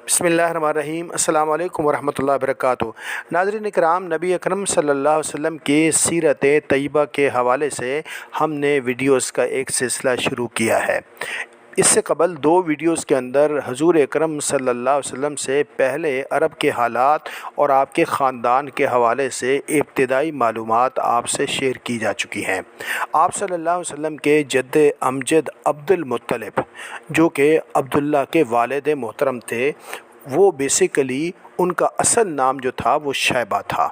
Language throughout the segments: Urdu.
بسم اللہ الرحمن الرحیم۔ السلام علیکم ورحمۃ اللہ وبرکاتہ۔ ناظرین کرام، نبی اکرم صلی اللہ علیہ وسلم کی سیرت طیبہ کے حوالے سے ہم نے ویڈیوز کا ایک سلسلہ شروع کیا ہے۔ اس سے قبل 2 ویڈیوز کے اندر حضور اکرم صلی اللہ علیہ وسلم سے پہلے عرب کے حالات اور آپ کے خاندان کے حوالے سے ابتدائی معلومات آپ سے شیئر کی جا چکی ہیں۔ آپ صلی اللہ علیہ وسلم کے جد امجد عبد المطلب، جو کہ عبداللہ کے والد محترم تھے، وہ بیسیکلی ان کا اصل نام جو تھا وہ شیبہ تھا۔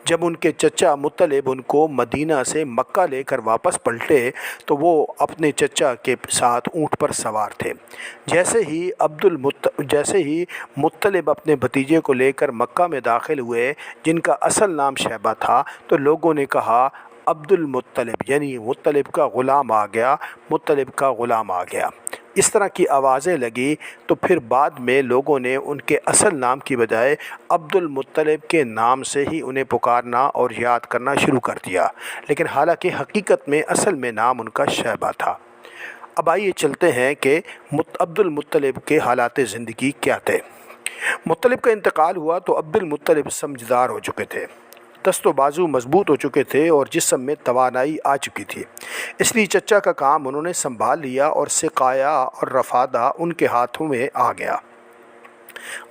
جب ان کے چچا مطلب ان کو مدینہ سے مکہ لے کر واپس پلٹے تو وہ اپنے چچا کے ساتھ اونٹ پر سوار تھے۔ جیسے ہی مطلب اپنے بھتیجے کو لے کر مکہ میں داخل ہوئے، جن کا اصل نام شیبہ تھا، تو لوگوں نے کہا عبد المطلب، یعنی مطلب کا غلام آ گیا، مطلب کا غلام آ گیا۔ اس طرح کی آوازیں لگی تو پھر بعد میں لوگوں نے ان کے اصل نام کی بجائے عبد المطلب کے نام سے ہی انہیں پکارنا اور یاد کرنا شروع کر دیا، لیکن حالانکہ حقیقت میں اصل میں نام ان کا شیبہ تھا۔ اب آئیے چلتے ہیں کہ عبد المطلب کے حالات زندگی کیا تھے۔ مطلب کا انتقال ہوا تو عبد المطلب سمجھدار ہو چکے تھے، دست و بازو مضبوط ہو چکے تھے اور جسم میں توانائی آ چکی تھی۔ اس لیے چچا کا کام انہوں نے سنبھال لیا اور سقایا اور رفادہ ان کے ہاتھوں میں آ گیا۔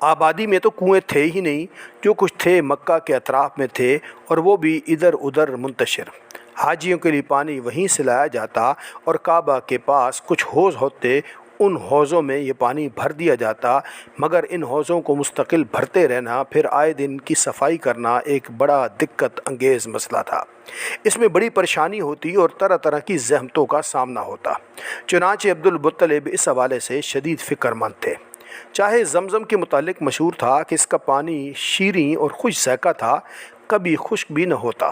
آبادی میں تو کنویں تھے ہی نہیں، جو کچھ تھے مکہ کے اطراف میں تھے، اور وہ بھی ادھر ادھر منتشر۔ حاجیوں کے لیے پانی وہیں سے لایا جاتا اور کعبہ کے پاس کچھ حوض ہوتے، ان حوضوں میں یہ پانی بھر دیا جاتا، مگر ان حوضوں کو مستقل بھرتے رہنا، پھر آئے دن کی صفائی کرنا ایک بڑا دقت انگیز مسئلہ تھا۔ اس میں بڑی پریشانی ہوتی اور طرح طرح کی زحمتوں کا سامنا ہوتا۔ چنانچہ عبد المطلب اس حوالے سے شدید فکر مند تھے۔ چاہے زمزم کے متعلق مشہور تھا کہ اس کا پانی شیریں اور خوش سیکا تھا، کبھی خشک بھی نہ ہوتا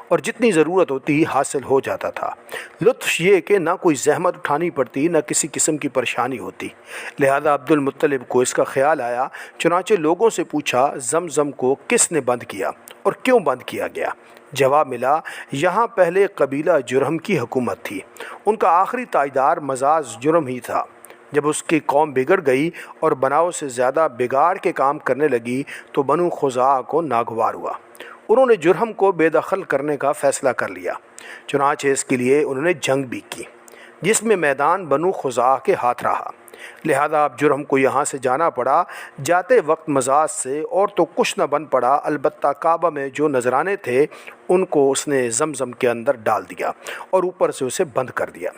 اور جتنی ضرورت ہوتی حاصل ہو جاتا تھا۔ لطف یہ کہ نہ کوئی زحمت اٹھانی پڑتی، نہ کسی قسم کی پریشانی ہوتی۔ لہذا عبد المطلب کو اس کا خیال آیا، چنانچہ لوگوں سے پوچھا زمزم کو کس نے بند کیا اور کیوں بند کیا گیا؟ جواب ملا، یہاں پہلے قبیلہ جرہم کی حکومت تھی، ان کا آخری تاجدار مزاج جرہم ہی تھا۔ جب اس کی قوم بگڑ گئی اور بناؤ سے زیادہ بگاڑ کے کام کرنے لگی تو بنو خزاعہ کو ناگوار ہوا۔ انہوں نے جرہم کو بے دخل کرنے کا فیصلہ کر لیا، چنانچہ اس کے لیے انہوں نے جنگ بھی کی، جس میں میدان بنو خزاعہ کے ہاتھ رہا۔ لہذا اب جرہم کو یہاں سے جانا پڑا۔ جاتے وقت مزاج سے اور تو کچھ نہ بن پڑا، البتہ کعبہ میں جو نذرانے تھے ان کو اس نے زمزم کے اندر ڈال دیا اور اوپر سے اسے بند کر دیا۔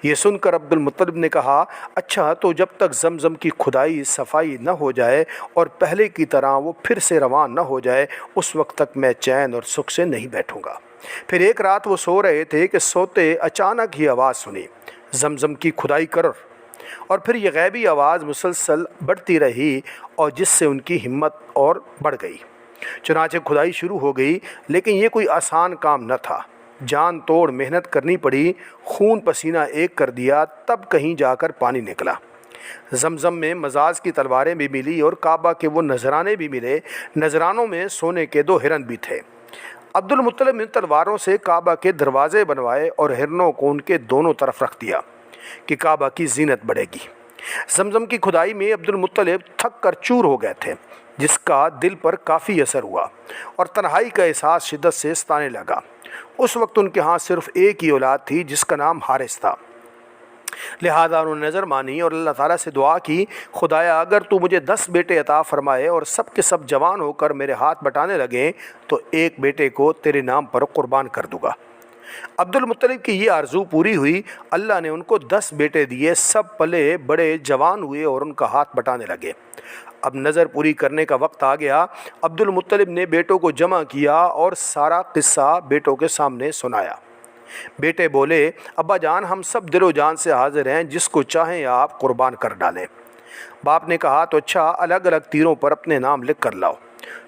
یہ سن کر عبد المطلب نے کہا، اچھا تو جب تک زمزم کی کھدائی صفائی نہ ہو جائے اور پہلے کی طرح وہ پھر سے روان نہ ہو جائے، اس وقت تک میں چین اور سکھ سے نہیں بیٹھوں گا۔ پھر ایک رات وہ سو رہے تھے کہ سوتے اچانک ہی آواز سنی، زمزم کی کھدائی کرو، اور پھر یہ غیبی آواز مسلسل بڑھتی رہی اور جس سے ان کی ہمت اور بڑھ گئی۔ چنانچہ کھدائی شروع ہو گئی، لیکن یہ کوئی آسان کام نہ تھا، جان توڑ محنت کرنی پڑی، خون پسینہ ایک کر دیا، تب کہیں جا کر پانی نکلا۔ زمزم میں مزاج کی تلواریں بھی ملی اور کعبہ کے وہ نذرانے بھی ملے۔ نذرانوں میں سونے کے 2 ہرن بھی تھے۔ عبد المطلب نے تلواروں سے کعبہ کے دروازے بنوائے اور ہرنوں کو ان کے دونوں طرف رکھ دیا کہ کعبہ کی زینت بڑھے گی۔ زمزم کی کھدائی میں عبد المطلب تھک کر چور ہو گئے تھے، جس کا دل پر کافی اثر ہوا اور تنہائی کا احساس شدت سے ستانے لگا۔ اس وقت ان کے ہاں صرف ایک ہی اولاد تھی جس کا نام حارث تھا۔ لہذا انہوں نے نظر مانی اور اللہ تعالیٰ سے دعا کی، خدایا اگر تو مجھے 10 بیٹے عطا فرمائے اور سب کے سب جوان ہو کر میرے ہاتھ بٹانے لگیں تو ایک بیٹے کو تیرے نام پر قربان کر دوں گا۔ عبد المطلب کی یہ آرزو پوری ہوئی۔ اللہ نے ان کو 10 بیٹے دیے، سب پلے بڑے جوان ہوئے اور ان کا ہاتھ بٹانے لگے۔ اب نظر پوری کرنے کا وقت آ گیا۔ عبد المطلب نے بیٹوں کو جمع کیا اور سارا قصہ بیٹوں کے سامنے سنایا۔ بیٹے بولے، ابا جان ہم سب دل و جان سے حاضر ہیں، جس کو چاہیں آپ قربان کر ڈالیں۔ باپ نے کہا، تو اچھا الگ الگ تیروں پر اپنے نام لکھ کر لاؤ۔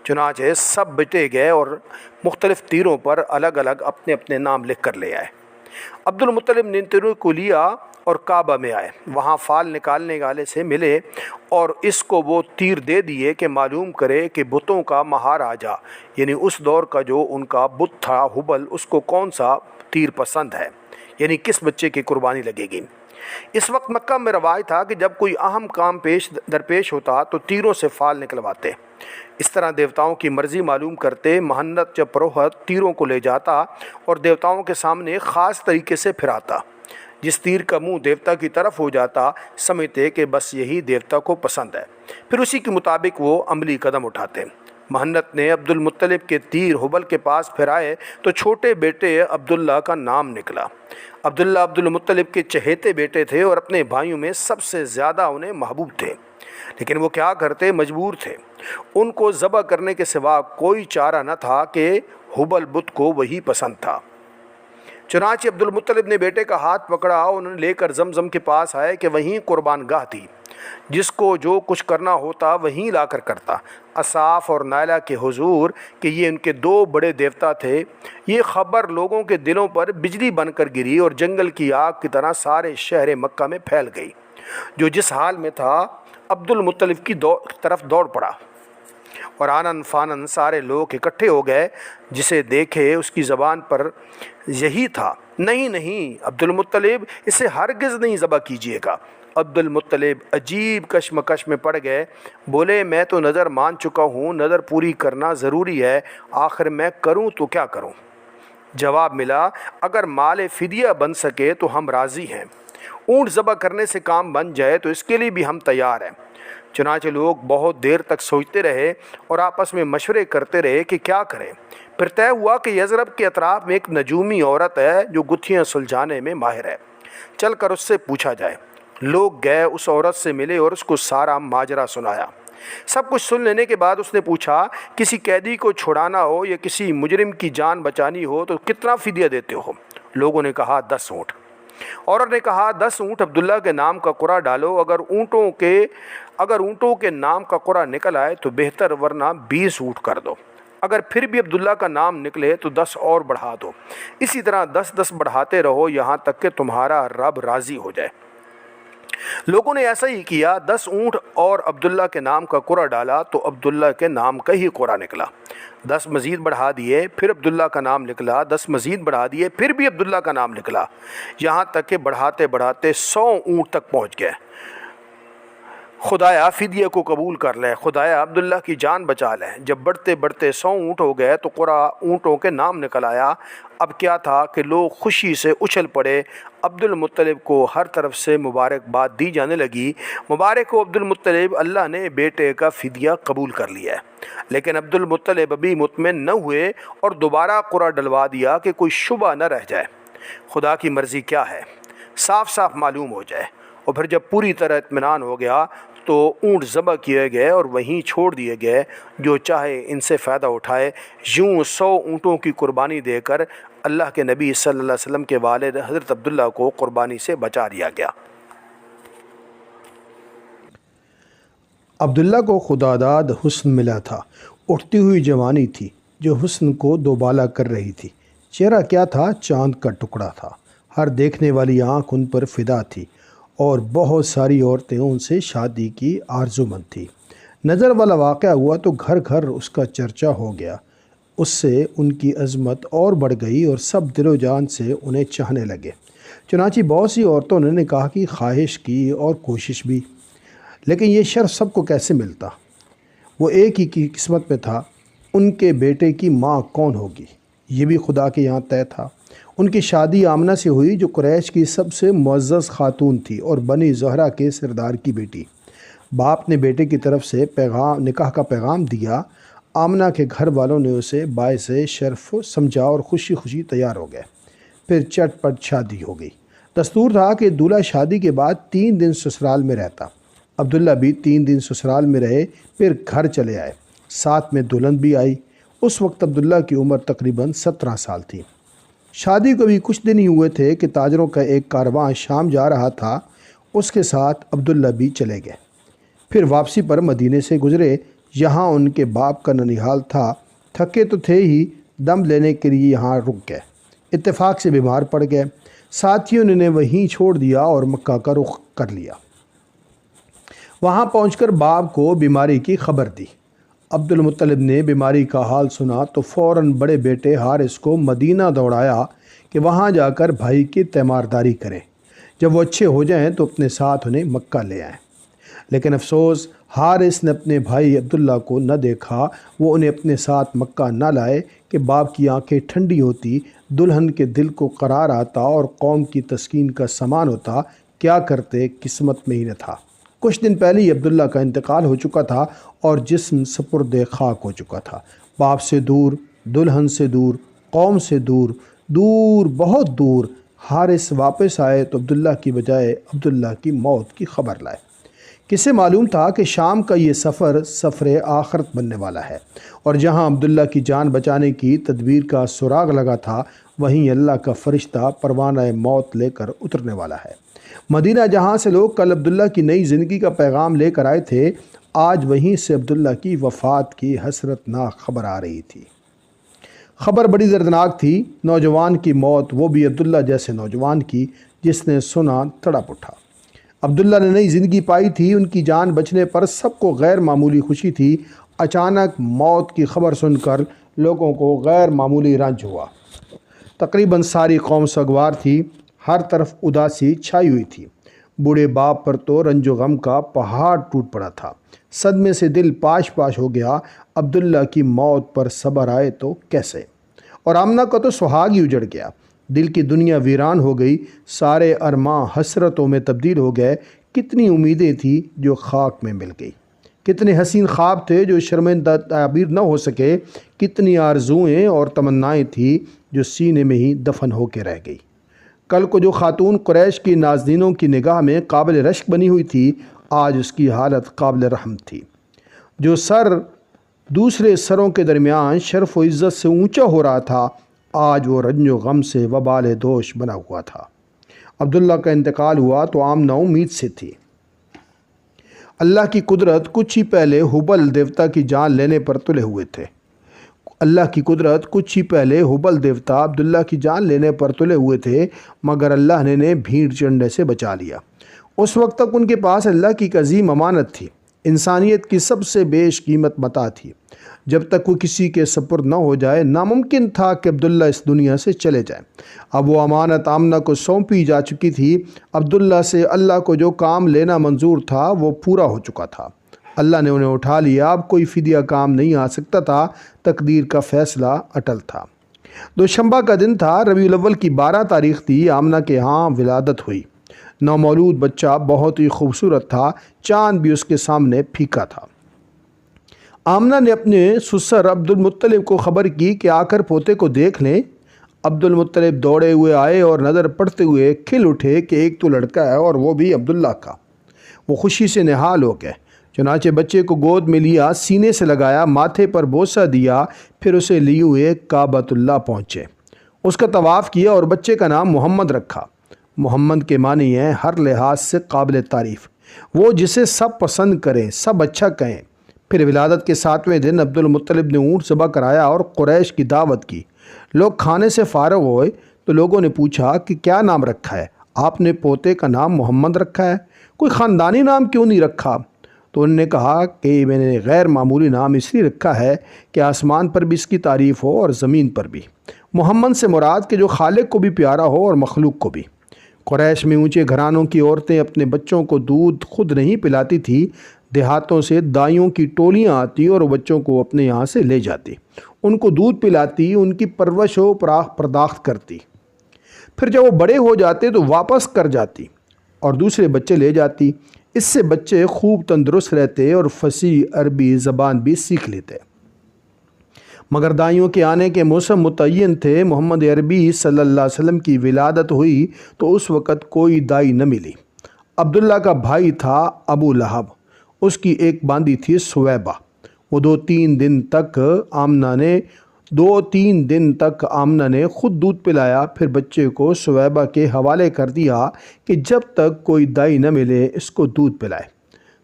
چنانچہ سب بٹے گئے اور مختلف تیروں پر الگ الگ اپنے اپنے نام لکھ کر لے آئے۔ عبد المطلب نے تیروں کو لیا اور کعبہ میں آئے، وہاں فال نکالنے والے سے ملے اور اس کو وہ تیر دے دیے کہ معلوم کرے کہ بتوں کا مہاراجا، یعنی اس دور کا جو ان کا بت تھا ہبل، اس کو کون سا تیر پسند ہے، یعنی کس بچے کی قربانی لگے گی۔ اس وقت مکہ میں رواج تھا کہ جب کوئی اہم کام درپیش ہوتا تو تیروں سے فال نکلواتے۔ اس طرح دیوتاؤں کی مرضی معلوم کرتے مہنت یا پروہت تیروں کو لے جاتا اور دیوتاؤں کے سامنے خاص طریقے سے پھراتا۔ جس تیر کا منہ دیوتا کی طرف ہو جاتا سمجھتے کہ بس یہی دیوتا کو پسند ہے، پھر اسی کے مطابق وہ عملی قدم اٹھاتے۔ مہنت نے عبد المطلب کے تیر حبل کے پاس پھرائے تو چھوٹے بیٹے عبداللہ کا نام نکلا۔ عبداللہ عبد المطلب کے چہیتے بیٹے تھے اور اپنے بھائیوں میں سب سے زیادہ انہیں محبوب تھے، لیکن وہ کیا کرتے، مجبور تھے۔ ان کو ذبح کرنے کے سوا کوئی چارہ نہ تھا کہ حبل بت کو وہی پسند تھا۔ چنانچہ عبد المطلب نے بیٹے کا ہاتھ پکڑا، انہیں لے کر زمزم کے پاس آئے کہ وہیں قربان گاہ تھی، جس کو جو کچھ کرنا ہوتا وہیں لا کر کرتا۔ اصاف اور نائلہ کے حضور کہ یہ ان کے دو بڑے دیوتا تھے، یہ خبر لوگوں کے دلوں پر بجلی بن کر گری اور جنگل کی آگ کی طرح سارے شہر مکہ میں پھیل گئی۔ جو جس حال میں تھا عبد المطلب کی طرف دوڑ پڑا اور آنن فانن سارے لوگ اکٹھے ہو گئے۔ جسے دیکھے اس کی زبان پر یہی تھا، نہیں نہیں عبد المطلب، اسے ہرگز نہیں ذبح کیجیے گا۔ عبد المطلب عجیب کشمکش میں پڑ گئے، بولے میں تو نظر مان چکا ہوں، نظر پوری کرنا ضروری ہے، آخر میں کروں تو کیا کروں؟ جواب ملا، اگر مال فدیہ بن سکے تو ہم راضی ہیں، اونٹ ذبح کرنے سے کام بن جائے تو اس کے لیے بھی ہم تیار ہیں۔ چنانچہ لوگ بہت دیر تک سوچتے رہے اور آپس میں مشورے کرتے رہے کہ کیا کریں۔ پھر طے ہوا کہ یثرب کے اطراف میں ایک نجومی عورت ہے جو گتھیاں سلجھانے میں ماہر ہے، چل کر اس سے پوچھا جائے۔ لوگ گئے، اس عورت سے ملے اور اس کو سارا ماجرا سنایا۔ سب کچھ سن لینے کے بعد اس نے پوچھا، کسی قیدی کو چھڑانا ہو یا کسی مجرم کی جان بچانی ہو تو کتنا فدیہ دیتے ہو؟ لوگوں نے کہا 10 اونٹ۔ عورت نے کہا 10 اونٹ عبداللہ کے نام کا قرعہ ڈالو، اگر اونٹوں کے نام کا قرعہ نکل آئے تو بہتر، ورنہ 20 اونٹ کر دو، اگر پھر بھی عبداللہ کا نام نکلے تو 10 اور بڑھا دو، اسی طرح 10 بڑھاتے رہو یہاں تک کہ تمہارا رب راضی ہو جائے۔ لوگوں نے ایسا ہی کیا، 10 اونٹ اور عبداللہ کے نام کا قرعہ ڈالا تو عبداللہ کے نام کا ہی قرعہ نکلا۔ 10 مزید بڑھا دیے، پھر عبداللہ کا نام نکلا، 10 مزید بڑھا دیے، پھر بھی عبداللہ کا نام نکلا، یہاں تک کہ بڑھاتے بڑھاتے 100 اونٹ تک پہنچ گئے۔ خدایا فدیہ کو قبول کر لے، خدایا عبداللہ کی جان بچا لے۔ جب بڑھتے بڑھتے 100 اونٹ ہو گئے تو قرعہ اونٹوں کے نام نکل آیا۔ اب کیا تھا کہ لوگ خوشی سے اچھل پڑے۔ عبد المطلب کو ہر طرف سے مبارکباد دی جانے لگی، مبارک ہو عبد المطلب، اللہ نے بیٹے کا فدیہ قبول کر لیا ہے۔ لیکن عبد المطلب ابھی مطمئن نہ ہوئے اور دوبارہ قرعہ ڈلوا دیا کہ کوئی شبہ نہ رہ جائے، خدا کی مرضی کیا ہے صاف صاف معلوم ہو جائے۔ اور پھر جب پوری طرح اطمینان ہو گیا تو اونٹ ذبح کیے گئے اور وہیں چھوڑ دیے گئے، جو چاہے ان سے فائدہ اٹھائے۔ یوں 100 اونٹوں کی قربانی دے کر اللہ کے نبی صلی اللہ علیہ وسلم کے والد حضرت عبداللہ کو قربانی سے بچا دیا گیا۔ عبداللہ کو خداداد حسن ملا تھا، اٹھتی ہوئی جوانی تھی جو حسن کو دوبالا کر رہی تھی۔ چہرہ کیا تھا، چاند کا ٹکڑا تھا، ہر دیکھنے والی آنکھ ان پر فدا تھی اور بہت ساری عورتیں ان سے شادی کی آرزومند تھی۔ نظر والا واقعہ ہوا تو گھر گھر اس کا چرچا ہو گیا، اس سے ان کی عظمت اور بڑھ گئی اور سب دل و جان سے انہیں چاہنے لگے۔ چنانچہ بہت سی عورتوں نے نکاح کی خواہش کی اور کوشش بھی، لیکن یہ شرف سب کو کیسے ملتا؟ وہ ایک ہی کی قسمت میں تھا، ان کے بیٹے کی ماں کون ہوگی، یہ بھی خدا کے یہاں طے تھا۔ ان کی شادی آمنہ سے ہوئی جو قریش کی سب سے معزز خاتون تھی اور بنی زہرہ کے سردار کی بیٹی۔ باپ نے بیٹے کی طرف سے نکاح کا پیغام دیا۔ آمنہ کے گھر والوں نے اسے باعث شرف سمجھا اور خوشی خوشی تیار ہو گئے۔ پھر چٹ پٹ شادی ہو گئی۔ دستور تھا کہ دولہا شادی کے بعد 3 دن سسرال میں رہتا۔ عبداللہ بھی 3 دن سسرال میں رہے، پھر گھر چلے آئے۔ ساتھ میں دلہن بھی آئی۔ اس وقت عبداللہ کی عمر تقریباً 17 سال تھی۔ شادی کو بھی کچھ دن ہی ہوئے تھے کہ تاجروں کا ایک کارواں شام جا رہا تھا، اس کے ساتھ عبداللہ بھی چلے گئے۔ پھر واپسی پر مدینے سے گزرے، یہاں ان کے باپ کا ننیحال تھا۔ تھکے تو تھے ہی، دم لینے کے لیے یہاں رک گئے۔ اتفاق سے بیمار پڑ گئے، ساتھیوں نے وہیں چھوڑ دیا اور مکہ کا رخ کر لیا۔ وہاں پہنچ کر باپ کو بیماری کی خبر دی۔ عبد المطلب نے بیماری کا حال سنا تو فوراً بڑے بیٹے حارث کو مدینہ دوڑایا کہ وہاں جا کر بھائی کی تیمارداری کریں۔ جب وہ اچھے ہو جائیں تو اپنے ساتھ انہیں مکہ لے آئیں۔ لیکن افسوس، حارث نے اپنے بھائی عبداللہ کو نہ دیکھا، وہ انہیں اپنے ساتھ مکہ نہ لائے کہ باپ کی آنکھیں ٹھنڈی ہوتی، دلہن کے دل کو قرار آتا اور قوم کی تسکین کا سامان ہوتا۔ کیا کرتے، قسمت میں ہی نہ تھا۔ کچھ دن پہلے ہی عبداللہ کا انتقال ہو چکا تھا اور جسم سپرد خاک ہو چکا تھا۔ باپ سے دور، دلہن سے دور، قوم سے دور، دور، بہت دور۔ حارث واپس آئے تو عبداللہ کی بجائے عبداللہ کی موت کی خبر لائے۔ کسے معلوم تھا کہ شام کا یہ سفر آخرت بننے والا ہے، اور جہاں عبداللہ کی جان بچانے کی تدبیر کا سراغ لگا تھا، وہیں اللہ کا فرشتہ پروانہ موت لے کر اترنے والا ہے۔ مدینہ جہاں سے لوگ کل عبداللہ کی نئی زندگی کا پیغام لے کر آئے تھے، آج وہیں سے عبداللہ کی وفات کی حسرتناک خبر آ رہی تھی۔ خبر بڑی دردناک تھی۔ نوجوان کی موت، وہ بھی عبداللہ جیسے نوجوان کی، جس نے سنا تڑپ اٹھا۔ عبداللہ نے نئی زندگی پائی تھی، ان کی جان بچنے پر سب کو غیر معمولی خوشی تھی۔ اچانک موت کی خبر سن کر لوگوں کو غیر معمولی رنج ہوا۔ تقریباً ساری قوم سوگوار تھی، ہر طرف اداسی چھائی ہوئی تھی۔ بوڑھے باپ پر تو رنج و غم کا پہاڑ ٹوٹ پڑا تھا۔ صدمے سے دل پاش پاش ہو گیا۔ عبداللہ کی موت پر صبر آئے تو کیسے؟ اور آمنہ کا تو سہاگ ہی اجڑ گیا۔ دل کی دنیا ویران ہو گئی، سارے ارماں حسرتوں میں تبدیل ہو گئے۔ کتنی امیدیں تھیں جو خاک میں مل گئی، کتنے حسین خواب تھے جو شرمندہ تعبیر نہ ہو سکے، کتنی آرزوئیں اور تمنائیں تھیں جو سینے میں ہی دفن ہو کے رہ گئی۔ کل کو جو خاتون قریش کی نازنینوں کی نگاہ میں قابل رشک بنی ہوئی تھی، آج اس کی حالت قابل رحم تھی۔ جو سر دوسرے سروں کے درمیان شرف و عزت سے اونچا ہو رہا تھا، آج وہ رنج و غم سے وبال دوش بنا ہوا تھا۔ عبداللہ کا انتقال ہوا تو آمنہ امید سے تھی۔ اللہ کی قدرت کچھ ہی پہلے حبل دیوتا کی جان لینے پر تلے ہوئے تھے۔ حبل دیوتا عبداللہ کی جان لینے پر تلے ہوئے تھے، مگر اللہ نے انہیں بھیڑ چنڈے سے بچا لیا۔ اس وقت تک ان کے پاس اللہ کی ایک عظیم امانت تھی، انسانیت کی سب سے بیش قیمت متاع تھی۔ جب تک وہ کسی کے سپرد نہ ہو جائے، ناممکن تھا کہ عبداللہ اس دنیا سے چلے جائیں۔ اب وہ امانت آمنہ کو سونپی جا چکی تھی۔ عبداللہ سے اللہ کو جو کام لینا منظور تھا وہ پورا ہو چکا تھا۔ اللہ نے انہیں اٹھا لیا، اب کوئی فدیہ کام نہیں آ سکتا تھا۔ تقدیر کا فیصلہ اٹل تھا۔ دوشنبہ کا دن تھا، ربیع الاول کی 12 تاریخ تھی۔ آمنہ کے ہاں ولادت ہوئی۔ نومولود بچہ بہت ہی خوبصورت تھا، چاند بھی اس کے سامنے پھیکا تھا۔ آمنہ نے اپنے سسر عبد المطلب کو خبر کی کہ آ کر پوتے کو دیکھ لیں۔ عبد المطلب دوڑے ہوئے آئے اور نظر پڑتے ہوئے کھل اٹھے کہ ایک تو لڑکا ہے اور وہ بھی عبداللہ کا۔ وہ خوشی سے نہال ہو گئے۔ چنانچہ بچے کو گود میں لیا، سینے سے لگایا، ماتھے پر بوسہ دیا، پھر اسے لیے ہوئے کعبۃ اللہ پہنچے۔ اس کا طواف کیا اور بچے کا نام محمد رکھا۔ محمد کے معنی ہے ہر لحاظ سے قابل تعریف، وہ جسے سب پسند کریں، سب اچھا کہیں۔ پھر ولادت کے 7ویں دن عبد المطلب نے اونٹ ذبح کرایا اور قریش کی دعوت کی۔ لوگ کھانے سے فارغ ہوئے تو لوگوں نے پوچھا کہ کیا نام رکھا ہے؟ آپ نے پوتے کا نام محمد رکھا ہے، کوئی خاندانی نام کیوں نہیں رکھا؟ تو انہوں نے کہا کہ میں نے غیر معمولی نام اس لیے رکھا ہے کہ آسمان پر بھی اس کی تعریف ہو اور زمین پر بھی۔ محمد سے مراد کہ جو خالق کو بھی پیارا ہو اور مخلوق کو بھی۔ قریش میں اونچے گھرانوں کی عورتیں اپنے بچوں کو دودھ خود نہیں پلاتی تھی، دیہاتوں سے دائیوں کی ٹولیاں آتی اور وہ بچوں کو اپنے یہاں سے لے جاتی، ان کو دودھ پلاتی، ان کی پرورش و پرداخت کرتی۔ پھر جب وہ بڑے ہو جاتے تو واپس کر جاتی اور دوسرے بچے لے جاتی۔ اس سے بچے خوب تندرست رہتے اور فصیح عربی زبان بھی سیکھ لیتے۔ مگر دائیوں کے آنے کے موسم متعین تھے۔ محمد عربی صلی اللہ علیہ وسلم کی ولادت ہوئی تو اس وقت کوئی دائی نہ ملی۔ عبداللہ کا بھائی تھا ابو لہب، اس کی ایک باندی تھی سویبہ۔ وہ 2-3 دن تک آمنہ نے خود دودھ پلایا، پھر بچے کو سویبہ کے حوالے کر دیا کہ جب تک کوئی دائی نہ ملے اس کو دودھ پلائے۔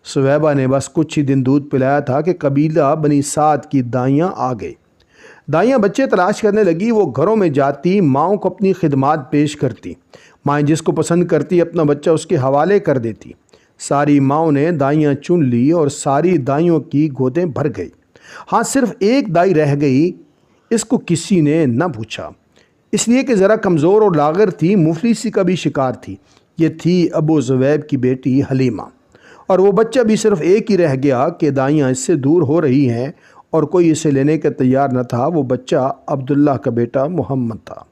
سویبہ نے بس کچھ ہی دن دودھ پلایا تھا کہ قبیلہ بنی سعد کی دائیاں آ گئی۔ دائیاں بچے تلاش کرنے لگی، وہ گھروں میں جاتی، ماؤں کو اپنی خدمات پیش کرتی۔ مائیں جس کو پسند کرتی اپنا بچہ اس کے حوالے کر دیتی۔ ساری ماؤں نے دائیاں چن لی اور ساری دائیوں کی گودیں بھر گئی۔ ہاں صرف ایک دائی رہ گئی، اس کو کسی نے نہ پوچھا، اس لیے کہ ذرا کمزور اور لاغر تھی، مفلسی کا بھی شکار تھی۔ یہ تھی ابو زبیب کی بیٹی حلیمہ، اور وہ بچہ بھی صرف ایک ہی رہ گیا کہ دائیاں اس سے دور ہو رہی ہیں اور کوئی اسے لینے کے تیار نہ تھا۔ وہ بچہ عبداللہ کا بیٹا محمد تھا۔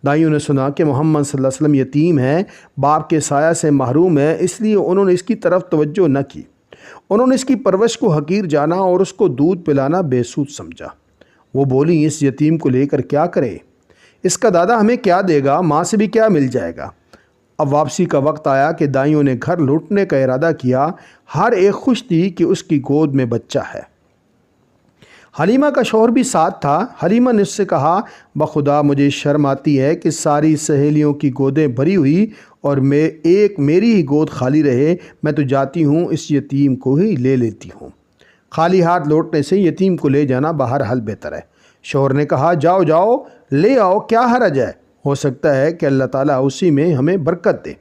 دائیوں نے سنا کہ محمد صلی اللہ علیہ وسلم یتیم ہے، باپ کے سایہ سے محروم ہے، اس لیے انہوں نے اس کی طرف توجہ نہ کی۔ انہوں نے اس کی پرورش کو حقیر جانا اور اس کو دودھ پلانا بے سود سمجھا۔ وہ بولی، اس یتیم کو لے کر کیا کرے؟ اس کا دادا ہمیں کیا دے گا؟ ماں سے بھی کیا مل جائے گا؟ اب واپسی کا وقت آیا کہ دائیوں نے گھر لوٹنے کا ارادہ کیا۔ ہر ایک خوش تھی کہ اس کی گود میں بچہ ہے۔ حلیمہ کا شوہر بھی ساتھ تھا۔ حلیمہ نے اس سے کہا، بخدا مجھے شرم آتی ہے کہ ساری سہیلیوں کی گودیں بھری ہوئی اور میری ہی گود خالی رہے۔ میں تو جاتی ہوں، اس یتیم کو ہی لے لیتی ہوں۔ خالی ہاتھ لوٹنے سے یتیم کو لے جانا بہرحال بہتر ہے۔ شوہر نے کہا، جاؤ جاؤ لے آؤ، کیا حرج ہے؟ ہو سکتا ہے کہ اللہ تعالیٰ اسی میں ہمیں برکت دے۔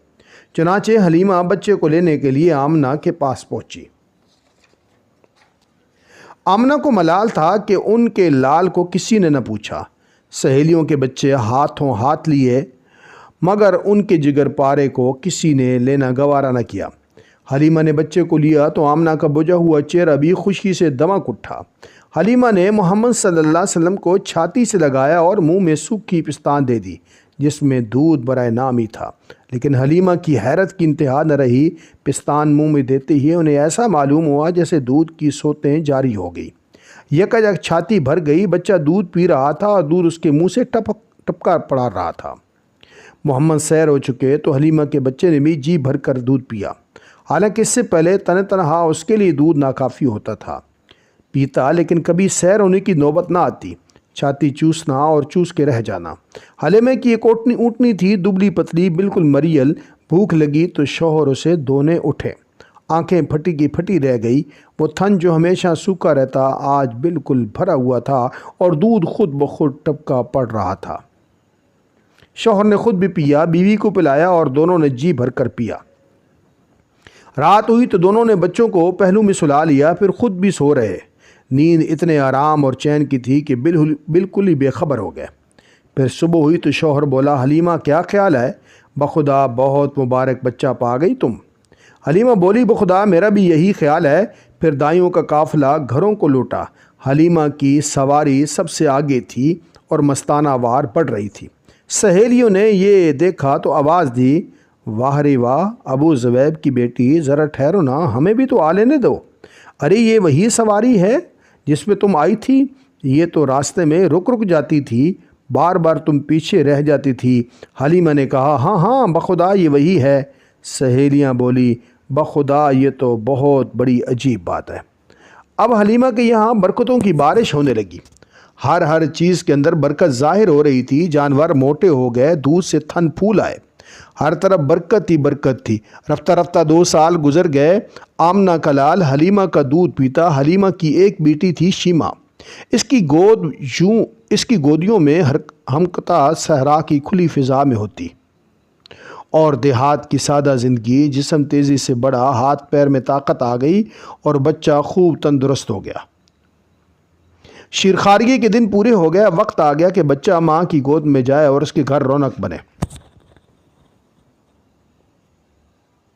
چنانچہ حلیمہ بچے کو لینے کے لیے آمنہ کے پاس پہنچی۔ آمنہ کو ملال تھا کہ ان کے لال کو کسی نے نہ پوچھا۔ سہیلیوں کے بچے ہاتھوں ہاتھ لیے، مگر ان کے جگر پارے کو کسی نے لینا گوارا نہ کیا۔ حلیمہ نے بچے کو لیا تو آمنہ کا بجھا ہوا چہرہ بھی خوشی سے دمک اٹھا۔ حلیمہ نے محمد صلی اللہ علیہ وسلم کو چھاتی سے لگایا اور منہ میں سوکھی پستان دے دی جس میں دودھ برائے نام ہی تھا۔ لیکن حلیمہ کی حیرت کی انتہا نہ رہی۔ پستان منہ میں دیتے ہی انہیں ایسا معلوم ہوا جیسے دودھ کی سوتیں جاری ہو گئی۔ یکایک چھاتی بھر گئی۔ بچہ دودھ پی رہا تھا اور دودھ اس کے منہ سے ٹپکا پڑا رہا تھا۔ محمد سیر ہو چکے تو حلیمہ کے بچے نے بھی جی بھر کر دودھ پیا، حالانکہ اس سے پہلے تنہا اس کے لیے دودھ ناکافی ہوتا تھا۔ پیتا لیکن کبھی سیر ہونے کی نوبت نہ آتی، چھاتی چوسنا اور چوس کے رہ جانا۔ حلیمہ کی ایک اونٹنی تھی، دبلی پتلی، بالکل مریل۔ بھوک لگی تو شوہر اسے دونے اٹھے۔ آنکھیں پھٹی کی پھٹی رہ گئی۔ وہ تھن جو ہمیشہ سوکھا رہتا آج بالکل بھرا ہوا تھا اور دودھ خود بخود ٹپکا پڑ رہا تھا۔ شوہر نے خود بھی پیا، بیوی کو پلایا اور دونوں نے جی بھر کر پیا۔ رات ہوئی تو دونوں نے بچوں کو پہلو میں سلا لیا، پھر خود بھی سو رہے۔ نیند اتنے آرام اور چین کی تھی کہ بالکل ہی بے خبر ہو گئے۔ پھر صبح ہوئی تو شوہر بولا، حلیمہ کیا خیال ہے؟ بخدا بہت مبارک بچہ پا گئی تم۔ حلیمہ بولی، بخدا میرا بھی یہی خیال ہے۔ پھر دائیوں کا قافلہ گھروں کو لوٹا۔ حلیمہ کی سواری سب سے آگے تھی اور مستانہ وار بڑھ رہی تھی۔ سہیلیوں نے یہ دیکھا تو آواز دی، واہ رے واہ، ابو زبیب کی بیٹی، ذرا ٹھہرو نا، ہمیں بھی تو آ لینے دو۔ ارے یہ وہی سواری ہے جس میں تم آئی تھی؟ یہ تو راستے میں رک جاتی تھی، بار بار تم پیچھے رہ جاتی تھی۔ حلیمہ نے کہا، ہاں ہاں بخدا یہ وہی ہے۔ سہیلیاں بولی، بخدا یہ تو بہت بڑی عجیب بات ہے۔ اب حلیمہ کے یہاں برکتوں کی بارش ہونے لگی۔ ہر چیز کے اندر برکت ظاہر ہو رہی تھی۔ جانور موٹے ہو گئے، دودھ سے تھن پھول آئے، ہر طرف برکت ہی برکت تھی۔ رفتہ رفتہ 2 سال گزر گئے۔ آمنہ کا لال حلیمہ کا دودھ پیتا۔ حلیمہ کی ایک بیٹی تھی شیمہ، اس کی گودیوں میں ہمکتا صحرا کی کھلی فضا میں ہوتی اور دیہات کی سادہ زندگی۔ جسم تیزی سے بڑھا، ہاتھ پیر میں طاقت آ گئی اور بچہ خوب تندرست ہو گیا۔ شیرخارگی کے دن پورے ہو گئے۔ وقت آ گیا کہ بچہ ماں کی گود میں جائے اور اس کے گھر رونق بنے۔